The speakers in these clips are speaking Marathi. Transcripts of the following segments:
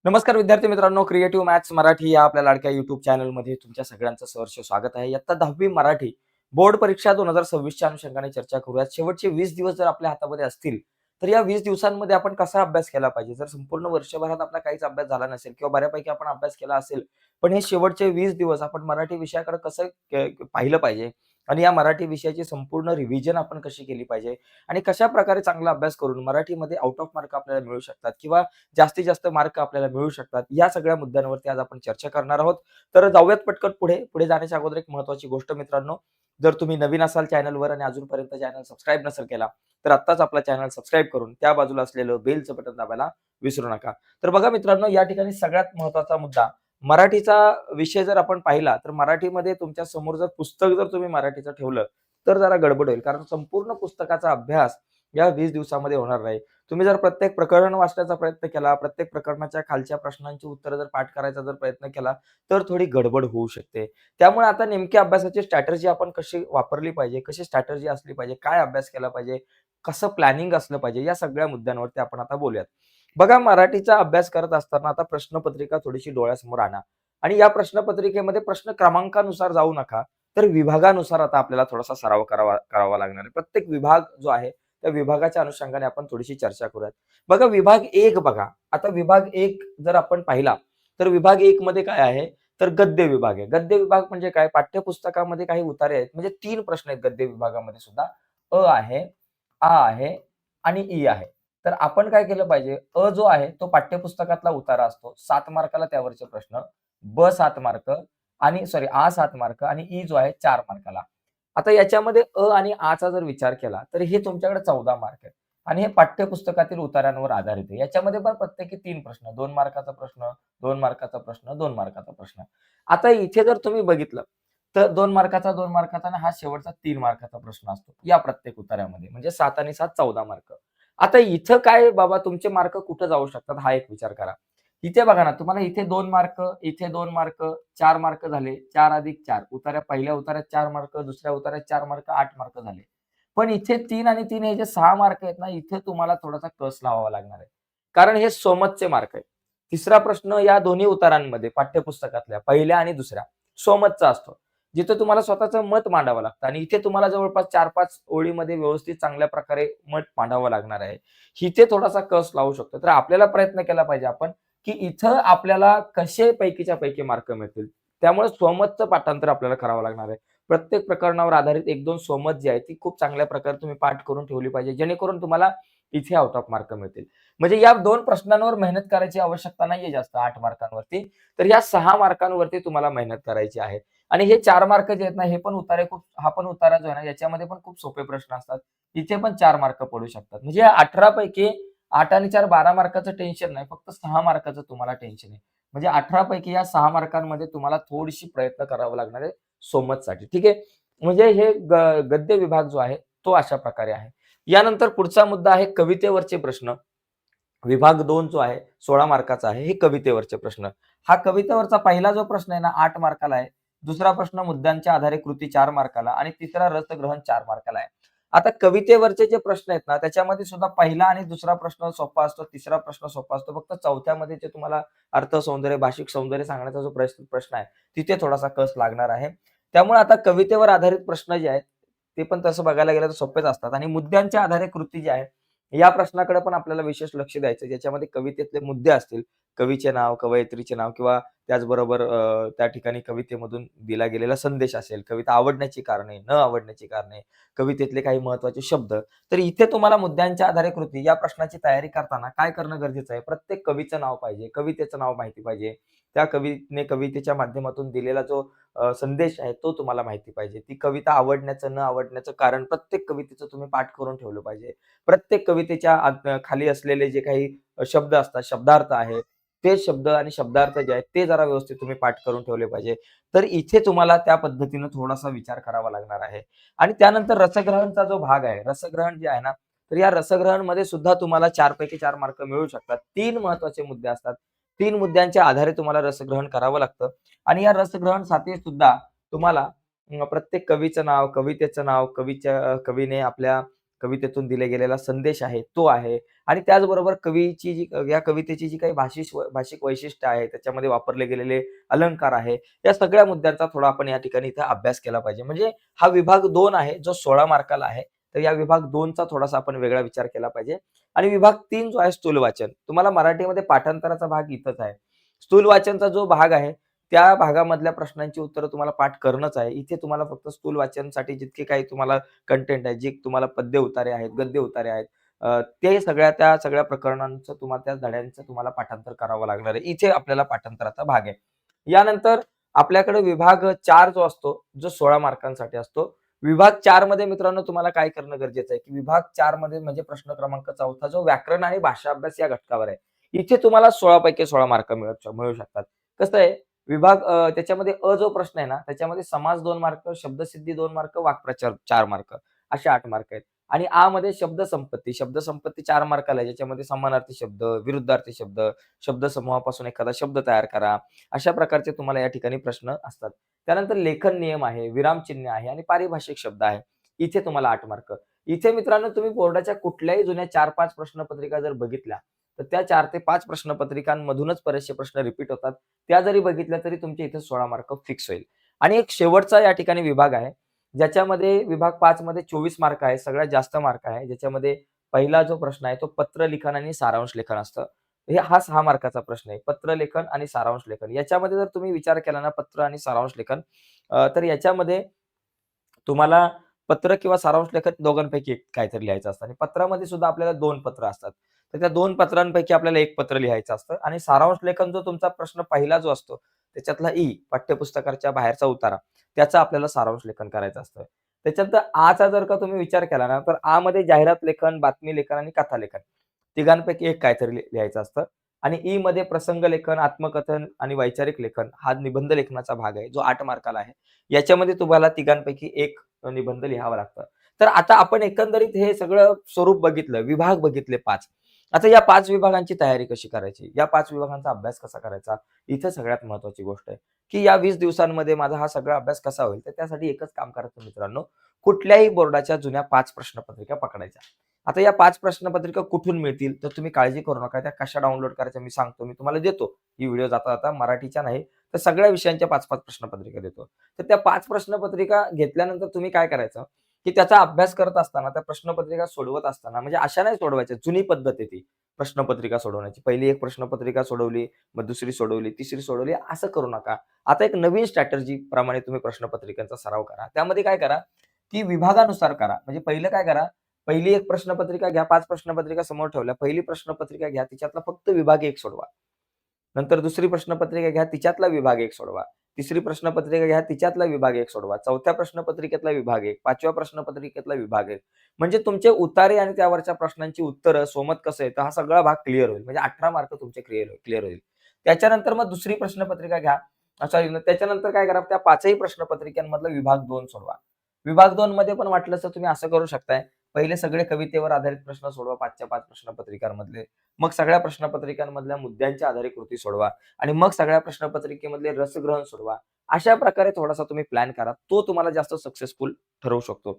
नमस्कार विद्यार्थी मित्रांनो, क्रिएटिव्ह मॅथ्स मराठी या आपल्या लाडक्या युट्यूब चॅनलमध्ये तुमच्या सगळ्यांचं सहर्ष स्वागत आहे. इयत्ता 10वी मराठी बोर्ड परीक्षा 2026 च्या अनुषंगाने चर्चा करूयात. शेवटचे 20 दिवस जर आपल्या हातामध्ये असतील, तर या 20 दिवसांमध्ये आपण कसा अभ्यास केला पाहिजे? जर संपूर्ण वर्षभरात आपला काहीच अभ्यास झाला नसेल किंवा बऱ्यापैकी आपण अभ्यास केला असेल, पण हे शेवटचे 20 दिवस आपण मराठी विषयाकडे कसं पाहिलं पाहिजे आणि या मराठी विषयाची संपूर्ण रिव्हिजन आपण कशी केली पाहिजे आणि कशाप्रकारे चांगला अभ्यास करून मराठीमध्ये आउट ऑफ मार्क आपल्याला मिळू शकतात किंवा जास्तीत जास्त मार्क आपल्याला मिळू शकतात. या सगळ्या मुद्द्यांवरती आज आपण चर्चा करणार आहोत. तर जाऊयात पटकन पुढे. पुढे जाण्याच्या अगोदर एक महत्त्वाची गोष्ट मित्रांनो, जर तुम्ही नवीन असाल चॅनलवर आणि अजूनपर्यंत चॅनल सबस्क्राईब नसेल केला, तर आत्ताच आपला चॅनल सबस्क्राईब करून त्या बाजूला असलेलं बेलचं बटन दाबायला विसरू नका. तर बघा मित्रांनो, या ठिकाणी सगळ्यात महत्त्वाचा मुद्दा मराठीचा विषय जर आपण पाहिला, तर मराठीमध्ये तुमच्या समोर जर पुस्तक जर तुम्ही मराठीचं ठेवलं, तर जरा गडबड होईल. कारण संपूर्ण पुस्तकाचा अभ्यास या 20 दिवसामध्ये होणार नाही. तुम्ही जर प्रत्येक प्रकरण वाचण्याचा प्रयत्न केला, प्रत्येक प्रकरणाच्या खालच्या प्रश्नांची उत्तरं जर पाठ करायचा जर प्रयत्न केला, तर थोडी गडबड होऊ शकते. त्यामुळे आता नेमकी अभ्यासाची स्ट्रॅटेजी आपण कशी वापरली पाहिजे, कशी स्ट्रॅटेजी असली पाहिजे, काय अभ्यास केला पाहिजे, कसं प्लॅनिंग असलं पाहिजे, या सगळ्या मुद्द्यांवरती आपण आता बोलूयात. बघा, मराठीचा अभ्यास करत असताना आता प्रश्नपत्रिका थोडीशी डोळ्यासमोर आणा आणि या प्रश्नपत्रिकेमध्ये प्रश्न क्रमांकानुसार जाऊ नका, तर विभागानुसार आता आपल्याला थोडासा सराव करावा लागणार आहे. प्रत्येक विभाग जो आहे, त्या विभागाच्या अनुषंगाने आपण थोडीशी चर्चा करूयात. बघा, विभाग 1 बघा. आता विभाग 1 जर आपण पाहिला, तर विभाग 1 मध्ये काय आहे? तर गद्य विभाग आहे. गद्य विभाग म्हणजे काय? पाठ्यपुस्तकामध्ये काही उतारे आहेत. म्हणजे 3 प्रश्न आहेत गद्य विभागामध्ये सुद्धा. अ आहे, आ आहे आणि ई आहे. तर आपण काय केलं पाहिजे? अ जो आहे तो पाठ्यपुस्तकातला उतारा असतो. 7 मार्काला त्यावरचे प्रश्न. ब 7 मार्क आणि आ 7 मार्क आणि ई जो आहे 4 मार्काला. आता याच्यामध्ये अ आणि आ चा जर विचार केला, तर हे तुमच्याकडे 14 मार्क आहेत आणि हे पाठ्यपुस्तकातील उतार्यांवर आधारित आहे. याच्यामध्ये पण प्रत्येकी 3 प्रश्न, 2 मार्काचा प्रश्न, 2 मार्काचा प्रश्न, 2 मार्काचा प्रश्न. आता इथे जर तुम्ही बघितलं, तर 2 मार्काचा, 2 मार्काचा आणि हा शेवटचा 3 मार्काचा प्रश्न असतो. या प्रत्येक उतार्यामध्ये म्हणजे 7 आणि 7 14 मार्क. आता इथं काय बाबा तुमचे मार्क कुठे जाऊ शकतात हा एक विचार करा. इथे बघा ना, तुम्हाला इथे 2 मार्क, इथे 2 मार्क, 4 मार्क झाले. 4 अधिक 4 पहिल्या उतार्यात 4 मार्क, दुसऱ्या उतार्यात 4 मार्क, 8 मार्क झाले. पण इथे 3 आणि 3 हे जे 6 मार्क आहेत ना, इथे तुम्हाला थोडासा कस लावावा लागणार आहे. कारण हे सोमतचे मार्क आहेत. तिसरा प्रश्न या दोन्ही उतारांमध्ये पाठ्यपुस्तकातल्या पहिल्या आणि दुसऱ्या सोमतचा असतो. जिथे तुम्हाला स्वतःचं मत मांडावं लागतं आणि इथे तुम्हाला जवळपास 4-5 ओळीमध्ये व्यवस्थित चांगल्या प्रकारे मत मांडावं लागणार आहे. इथे थोडासा कस लावू शकतो. तर आपल्याला प्रयत्न केला पाहिजे आपण, की इथं आपल्याला कसे पैकीच्या पैकी मार्क मिळतील. त्यामुळे स्वमतचं पाठांतर आपल्याला करावं लागणार आहे. प्रत्येक प्रकरणावर आधारित 1-2 स्वमत जी आहे ती खूप चांगल्या प्रकारे तुम्ही पाठ करून ठेवली पाहिजे. जेणेकरून तुम्हाला इथे आउट ऑफ मार्क मिळतील. म्हणजे या 2 प्रश्नांवर मेहनत करायची आवश्यकता नाहीये जास्त 8 मार्कांवरती. तर या 6 मार्कांवरती तुम्हाला मेहनत करायची आहे. आणि हे 4 मार्क जे आहेत ना, हे पण उतारे खूप हा पण उतारा जो आहे ना, याच्यामध्ये पण खूप सोपे प्रश्न असतात. इथे पण 4 मार्क पडू शकतात. म्हणजे या 18 पैकी 8 आणि 4 12 मार्काचं टेन्शन नाही. फक्त 6 मार्काचं तुम्हाला टेन्शन आहे. म्हणजे 18 पैकी या 6 मार्कांमध्ये तुम्हाला थोडीशी प्रयत्न करावा लागणार आहे सोमतसाठी. ठीक आहे. म्हणजे हे गद्य विभाग जो आहे, तो अशा प्रकारे आहे. यानंतर पुढचा मुद्दा आहे कवितेवरचे प्रश्न. विभाग 2 जो आहे 16 मार्काचा आहे. हे कवितेवरचे प्रश्न. हा कवितेवरचा पहिला जो प्रश्न आहे ना 8 मार्काला आहे. दुसरा प्रश्न मुद्द्यांच्या आधारे कृती 4 मार्काला आणि तिसरा रसग्रहण 4 मार्काला आहे. आता कवितेवरचे जे प्रश्न आहेत ना, त्याच्यामध्ये सुद्धा पहिला आणि दुसरा प्रश्न सोपा असतो, तिसरा प्रश्न सोपा असतो. फक्त चौथ्यामध्ये जे तुम्हाला अर्थसौंदर्य, भाषिक सौंदर्य सांगण्याचा जो प्रश्न आहे, तिथे थोडासा कस लागणार आहे. त्यामुळे आता कवितेवर आधारित प्रश्न जे आहेत, ते पण तसं बघायला गेलं तर सोपेच असतात आणि मुद्द्यांच्या आधारे कृती जी आहे, या प्रश्नाकडे पण आपल्याला विशेष लक्ष द्यायचं. ज्याच्यामध्ये कवितेतले मुद्दे असतील, कवीचे नाव, कवयित्रीचे नाव किंवा त्याचबरोबर त्या ठिकाणी कवितेमधून दिला गेलेला संदेश असेल, कविता आवडण्याची कारणे, न आवडण्याची कारणे, कवितेतले काही महत्त्वाचे शब्द. तर इथे तुम्हाला मुद्द्यांच्या आधारे कृती या प्रश्नाची तयारी करताना काय करणं गरजेचं आहे? प्रत्येक कवीचं नाव पाहिजे, कवितेचं नाव माहिती पाहिजे. त्या कवीने कवितेच्या माध्यमातून दिलेला जो संदेश आहे तो तुम्हाला माहिती पाहिजे. ती कविता आवडण्याचं, न आवडण्याचं कारण प्रत्येक कवितेचं तुम्ही पाठ करून ठेवलं पाहिजे. प्रत्येक कवितेच्या खाली असलेले जे काही शब्द असतात, शब्दार्थ आहे, ते शब्द आणि शब्दार्थ जे आहेत ते जरा व्यवस्थित तुम्ही पाठ करून ठेवले पाहिजे. तर इथे तुम्हाला त्या पद्धतीनं थोडासा विचार करावा लागणार आहे. आणि त्यानंतर रसग्रहणचा जो भाग आहे, रसग्रहण जे आहे ना, तर या रसग्रहणमध्ये सुद्धा तुम्हाला 4 पैकी 4 मार्क मिळू शकतात. 3 महत्त्वाचे मुद्दे असतात. 3 मुद्द्यांच्या आधारे तुम्हाला रसग्रहण करावं लागतं आणि या रसग्रहणसाठी सुद्धा तुम्हाला प्रत्येक कवीचं नाव, कवितेचं नाव, कवीने आपल्या कवितेतून दिले गेलेला संदेश आहे तो आहे आणि त्याचबरोबर कवीची जी या कवितेची जी काही भाषिक वैशिष्ट्य आहे, त्याच्यामध्ये वापरले गेलेले अलंकार आहे, या सगळ्या मुद्द्यांचा थोडा आपण या ठिकाणी इथे अभ्यास केला पाहिजे. म्हणजे हा विभाग 2 आहे, जो 16 मार्काला आहे. तर या विभाग 2 चा थोडासा आपण वेगळा विचार केला पाहिजे आणि विभाग 3 जो आहे स्थूल वाचन. तुम्हाला मराठीमध्ये पाठांतराचा भाग इथंच आहे. स्थूल वाचनचा जो भाग आहे, त्या भागामधल्या प्रश्नांची उत्तरं तुम्हाला पाठ करणंच आहे. इथे तुम्हाला फक्त स्थूल वाचनसाठी जितके काही तुम्हाला कंटेंट आहे, जे तुम्हाला पद्य उतारे आहेत, गद्य उतारे आहेत, ते त्या सगळ्या प्रकरणांचं त्या धड्यांचं तुम्हाला पाठांतर करावं लागणार आहे. इथे आपल्याला पाठांतराचा भाग आहे. यानंतर आपल्याकडे विभाग 4 जो असतो, जो 16 मार्कांसाठी असतो. विभाग 4 मध्ये मित्रांनो तुम्हाला काय करणं गरजेचं आहे, की विभाग 4 मध्ये म्हणजे प्रश्न क्रमांक 4 जो व्याकरण आणि भाषा अभ्यास या घटकावर आहे. इथे तुम्हाला 16 पैकी 16 मार्क मिळू शकतात. कसं आहे विभाग त्याच्यामध्ये जो प्रश्न आहे ना, त्याच्यामध्ये समास 2 मार्क, शब्दसिद्धी 2 मार्क, वाक्प्रचार 4 मार्क असे 8 मार्क आहेत. आणि मध्ये शब्दसंपत्ती 4 मार्काला आहे, ज्याच्यामध्ये समानार्थी शब्द, विरुद्धार्थी शब्द, शब्दसमूहापासून एखादा शब्द तयार करा. अशा प्रकारचे तुम्हाला या ठिकाणी प्रश्न असतात. त्यानंतर लेखन नियम आहे, विरामचिन्ह आहे आणि पारिभाषिक शब्द आहे. इथे तुम्हाला 8 मार्क. इथे मित्रांनो तुम्ही बोर्डाच्या कुठल्याही जुन्या 4-5 प्रश्नपत्रिका जर बघितल्या, तर त्या 4 ते 5 प्रश्नपत्रिकांमधूनच बरेचसे प्रश्न रिपीट होतात. त्या जरी बघितल्या तरी तुमच्या इथे 16 मार्क फिक्स होईल. आणि एक शेवटचा या ठिकाणी विभाग आहे, ज्याच्यामध्ये विभाग 5 मध्ये 24 मार्क आहे. सगळ्यात जास्त मार्क आहे. ज्याच्यामध्ये पहिला जो प्रश्न आहे तो पत्रलिखन आणि सारांश लेखन असतं. हा 6 मार्काचा प्रश्न आहे. पत्रलेखन आणि सारांश लेखन. याच्यामध्ये जर तुम्ही विचार केला ना पत्र आणि सारांश लेखन तर याच्यामध्ये तुम्हाला पत्र किंवा सारांश लेखन दोघांपैकी एक काहीतरी लिहायचं असतं आणि पत्रामध्ये सुद्धा आपल्याला 2 पत्र असतात. तर त्या 2 पत्रांपैकी आपल्याला 1 पत्र लिहायचं असतं आणि सारांश लेखन जो तुमचा प्रश्न पहिला जो असतो, त्याच्यातला पाठ्यपुस्तकाच्या बाहेरचा उतारा, त्याचं आपल्याला सारांश लेखन करायचं असतं. त्याच्यानंतर चा जर का तुम्ही विचार केला ना, तर मध्ये जाहिरात लेखन, बातमी लेखन आणि कथा लेखन तिघांपैकी एक काहीतरी लिहायचं असतं आणि मध्ये प्रसंग लेखन, आत्मकथन आणि वैचारिक लेखन हा निबंध लेखनाचा भाग आहे, जो 8 मार्काला आहे. याच्यामध्ये तुम्हाला तिघांपैकी एक निबंध लिहावा लागतं. तर आता आपण एकंदरीत हे सगळं स्वरूप बघितलं, विभाग बघितले 5. आता या 5 विभागांची तयारी कशी करायची? या 5 विभागांचा अभ्यास कसा करायचा? इथे सगळ्यात महत्त्वाची गोष्ट आहे, की या 20 दिवसांमध्ये माझा हा सगळा अभ्यास कसा होईल? तर त्यासाठी एकच काम करायचं मित्रांनो, कुठल्याही बोर्डाच्या जुन्या 5 प्रश्नपत्रिका पकडायच्या. आता या 5 प्रश्नपत्रिका कुठून मिळतील? तर तुम्ही काळजी करू नका. त्या कशा डाउनलोड करायच्या मी सांगतो. मी तुम्हाला देतो. ही व्हिडिओ जाता-जाता मराठीच्या नाही, तर सगळ्या विषयांच्या 5-5 प्रश्नपत्रिका देतो. तर त्या 5 प्रश्नपत्रिका घेतल्यानंतर तुम्ही काय करायचं, की त्याचा अभ्यास करत असताना, त्या प्रश्नपत्रिका सोडवत असताना म्हणजे अशा नाही सोडवायच्या, जुनी पद्धत आहे ती प्रश्नपत्रिका सोडवण्याची. पहिली एक प्रश्नपत्रिका सोडवली, मग दुसरी सोडवली, तिसरी सोडवली, असं करू नका. आता एक नवीन स्ट्रॅटेजी प्रमाणे तुम्ही प्रश्नपत्रिकांचा सराव करा. त्यामध्ये काय करा, की विभागानुसार करा. म्हणजे पहिलं काय करा, पहिली एक प्रश्नपत्रिका घ्या, 5 प्रश्नपत्रिका समोर ठेवल्या. पहिली प्रश्नपत्रिका घ्या, तिच्यातला फक्त विभाग 1 सोडवा. नंतर दुसरी प्रश्नपत्रिका घ्या, तिच्यातला विभाग 1 सोडवा. तिसरी प्रश्नपत्रिका घ्या, तिच्यातला विभाग 1 सोडवा. चौथ्या प्रश्नपत्रिकेतला विभाग 1, 5व्या प्रश्नपत्रिकेतला विभाग 1. म्हणजे तुमचे उतारे आणि त्यावरच्या प्रश्नांची उत्तरं, सोमत कसं आहे, तर हा सगळा भाग क्लिअर होईल. म्हणजे 18 मार्क तुमचे क्लिअर होईल. त्याच्यानंतर मग दुसरी प्रश्नपत्रिका घ्या. सॉरी त्याच्यानंतर काय करा, त्या 5ही प्रश्नपत्रिकांमधला विभाग 2 सोडवा. विभाग 2 मध्ये पण वाटलं तर तुम्ही असं करू शकताय. पहिले सगळे कवितेवर आधारित प्रश्न सोडवा 5च्या 5 प्रश्नपत्रिकांमधले. मग सगळ्या प्रश्नपत्रिकांमधल्या मुद्द्यांच्या आधारे कृती सोडवा आणि मग सगळ्या प्रश्नपत्रिकेमधले रसग्रहण सोडवा. अशा प्रकारे थोडासा तुम्ही प्लॅन करा. तो तुम्हाला जास्त सक्सेसफुल ठरवू शकतो.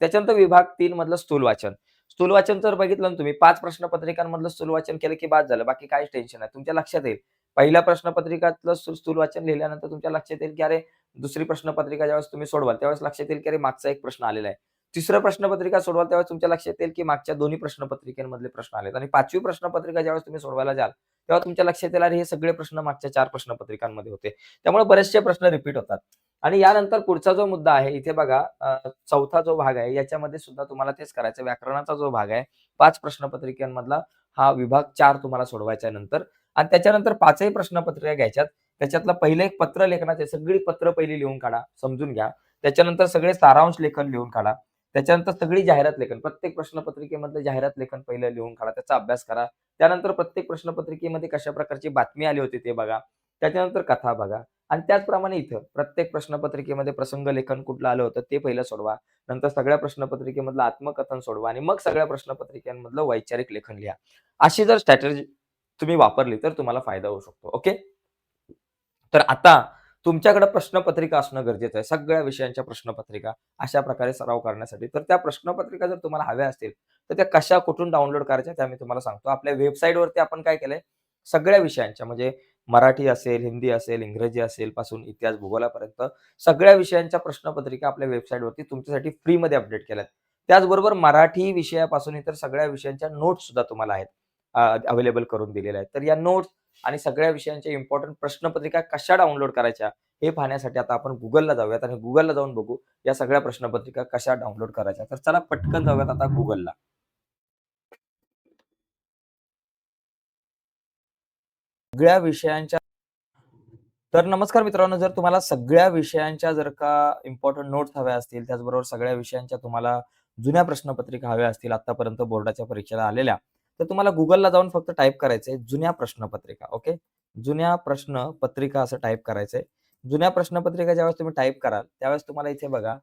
त्याच्यानंतर विभाग 3 मधलं स्थूल वाचन. स्थूल वाचन जर बघितलं ना तुम्ही 5 प्रश्नपत्रिकांमधलं स्थूल वाचन केलं की बाद झालं. बाकी काहीच टेन्शन नाही. तुमच्या लक्षात येईल. पहिल्या प्रश्नपत्रिकातलं स्थूल वाचन लिहिल्यानंतर तुमच्या लक्षात येईल की अरे दुसरी प्रश्नपत्रिका ज्यावेळेस तुम्ही सोडवाल त्यावेळेस लक्षात येईल की अरे मागचा एक प्रश्न आलेला आहे. तिसरं प्रश्नपत्रिका सोडवाल त्यावेळेस तुमच्या लक्षात येईल की मागच्या दोन्ही प्रश्नपत्रिकांमधले प्रश्न आलेत आणि 5वी प्रश्नपत्रिका ज्यावेळेस तुम्ही सोडवायला जाल, तेव्हा तुमच्या लक्षात येईल अरे हे सगळे प्रश्न मागच्या 4 प्रश्नपत्रिकांमध्ये होते. त्यामुळे बरेचसे प्रश्न रिपीट होतात. आणि यानंतर पुढचा जो मुद्दा आहे इथे बघा चौथा जो भाग आहे याच्यामध्ये सुद्धा तुम्हाला तेच करायचं व्याकरणाचा जो भाग आहे 5 प्रश्नपत्रिकांमधला हा विभाग 4 तुम्हाला सोडवायचा आहे नंतर आणि त्याच्यानंतर 5ही प्रश्नपत्रिका घ्यायच्यात. त्याच्यातलं पहिलं एक पत्र लेखनाचे सगळी पत्र पहिली लिहून काढा, समजून घ्या. त्याच्यानंतर सगळे सारांश लेखन लिहून काढा. त्याच्यानंतर सगळी जाहिरात लेखन, प्रत्येक प्रश्नपत्रिकेमधलं जाहिरात लेखन पहिलं लिहून काढा, त्याचा अभ्यास करा. त्यानंतर प्रत्येक प्रश्नपत्रिकेमध्ये कशा प्रकारची बातमी आली होती ते बघा. त्याच्यानंतर कथा बघा आणि त्याचप्रमाणे इथं प्रत्येक प्रश्नपत्रिकेमध्ये प्रसंग लेखन कुठलं आलं होतं ते पहिलं सोडवा. नंतर सगळ्या प्रश्नपत्रिकेमधलं आत्मकथन सोडवा आणि मग सगळ्या प्रश्नपत्रिकांमधलं वैचारिक लेखन लिहा. अशी जर स्ट्रॅटेजी तुम्ही वापरली तर तुम्हाला फायदा होऊ शकतो. ओके. तर आता तुमच्याकडे प्रश्नपत्रिका असणं गरजेचं आहे. सगळ्या विषयांच्या प्रश्नपत्रिका अशा प्रकारे सराव करण्यासाठी. तर त्या प्रश्नपत्रिका जर तुम्हाला हव्या असतील, तर त्या कशा कुठून डाउनलोड करायच्या त्या मी तुम्हाला सांगतो. आपल्या वेबसाईटवरती आपण काय केलंय, सगळ्या विषयांच्या म्हणजे मराठी असेल, हिंदी असेल, इंग्रजी असेल पासून इतिहास, भूगोलापर्यंत सगळ्या विषयांच्या प्रश्नपत्रिका आपल्या वेबसाईटवरती तुमच्यासाठी फ्रीमध्ये अपडेट केल्यात. त्याचबरोबर मराठी विषयापासून इतर सगळ्या विषयांच्या नोट्ससुद्धा तुम्हाला आहेत. अवेलेबल करून दिलेल्या आहेत. तर या नोट्स आणि सगळ्या विषयांच्या इम्पोर्टंट प्रश्नपत्रिका कशा डाउनलोड करायच्या, हे पाहण्यासाठी आता आपण Googleला जाऊयात आणि Googleला जाऊन बघू, या सगळ्या प्रश्नपत्रिका कशा डाउनलोड करायच्या. तर चला पटकन जाऊयात आता Googleला. सगळ्या विषयांच्या तर नमस्कार मित्रांनो, जर तुम्हाला सगळ्या विषयांच्या जर का इम्पोर्टंट नोट्स हव्या असतील, त्याचबरोबर सगळ्या विषयांच्या तुम्हाला जुन्या प्रश्नपत्रिका हव्या असतील आत्तापर्यंत बोर्डाच्या परीक्षेला आलेल्या, तर तुम्हाला Googleला जाऊन फक्त टाइप करायचंय जुन्या प्रश्नपत्रिका. ओके. जुन्या प्रश्नपत्रिका असं टाइप करायचंय. जुन्या प्रश्नपत्रिका ज्यावेळेस तुम्ही टाइप कराल, त्यावेळेस तुम्हाला इथे बघा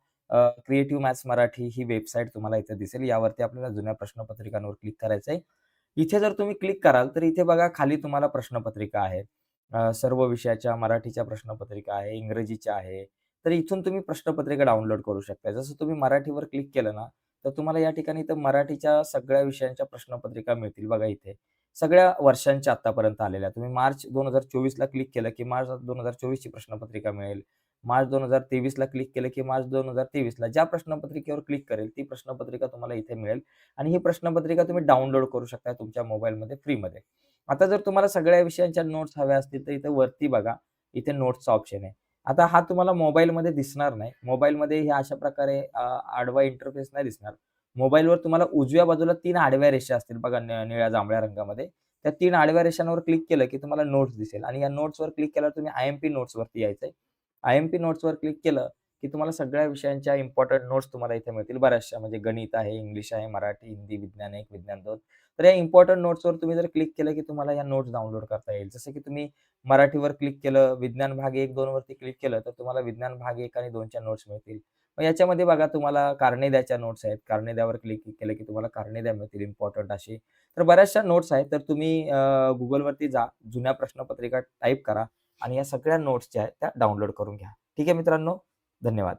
क्रिएटिव्ह मॅथ्स मराठी ही वेबसाईट तुम्हाला इथे दिसेल. यावरती आपल्याला जुन्या प्रश्नपत्रिकांवर क्लिक करायचंय. इथे जर तुम्ही क्लिक कराल, तर इथे बघा खाली तुम्हाला प्रश्नपत्रिका आहे. सर्व विषयाच्या मराठीच्या प्रश्नपत्रिका आहे, इंग्रजीच्या आहे. तर इथून तुम्ही प्रश्नपत्रिका डाउनलोड करू शकता. जसं तुम्ही मराठीवर क्लिक केलं ना, तर तुम्हाला या ठिकाणी इथं मराठीच्या सगळ्या विषयांच्या प्रश्नपत्रिका मिळतील बघा इथे. सगळ्या वर्षांच्या आत्तापर्यंत आलेल्या. तुम्ही मार्च 2024ला क्लिक केलं, की मार्च 2024 ची प्रश्नपत्रिका मिळेल. मार्च 2023ला क्लिक केलं, की मार्च 2023ला ज्या प्रश्नपत्रिकेवर क्लिक करेल, ती प्रश्नपत्रिका तुम्हाला इथे मिळेल आणि ही प्रश्नपत्रिका तुम्ही डाउनलोड करू शकता तुमच्या मोबाईलमध्ये फ्रीमध्ये. आता जर तुम्हाला सगळ्या विषयांच्या नोट्स हव्या असतील, तर इथे वरती बघा, इथे नोट्सचा ऑप्शन आहे. आता हा तुम्हाला मोबाईलमध्ये दिसणार नाही. मोबाईलमध्ये हे अशा प्रकारे आडवा इंटरफेस नाही दिसणार. मोबाईलवर तुम्हाला उजव्या बाजूला 3 आडव्या रेषा असतील बघा निळ्या जांभळ्या रंगामध्ये. त्या 3 आडव्या रेषांवर क्लिक केलं, की तुम्हाला नोट्स दिसेल आणि या नोट्सवर क्लिक केल्यावर तुम्ही आय-एम-पी नोट्सवरती यायचंय. आय-एम-पी नोट्सवर क्लिक केलं, की तुम्हाला सगळ्या विषयांच्या इम्पोर्टंट नोट्स तुम्हाला इथे मिळतील बऱ्याचशा. म्हणजे गणित आहे, इंग्लिश आहे, मराठी, हिंदी, विज्ञान 1, विज्ञान 2. तर या इम्पोर्टंट नोट्सवर तुम्ही जर क्लिक केलं, की तुम्हाला या नोट्स डाउनलोड करता येईल. जसं की तुम्ही मराठीवर क्लिक केलं, विज्ञान भाग 1, 2 वरती क्लिक केलं, तर तुम्हाला विज्ञान भाग 1 आणि 2 च्या नोट्स मिळतील. मग याच्यामध्ये बघा तुम्हाला कारणे नोट्स आहेत. कारणे क्लिक केलं, की तुम्हाला कारणे मिळतील इम्पोर्टंट अशी. तर बऱ्याचशा नोट्स आहेत. तर तुम्ही Googleवरती जा, जुन्या प्रश्नपत्रिका टाइप करा आणि या सगळ्या नोट्स ज्या आहेत त्या डाउनलोड करून घ्या. ठीक आहे मित्रांनो. धन्यवाद.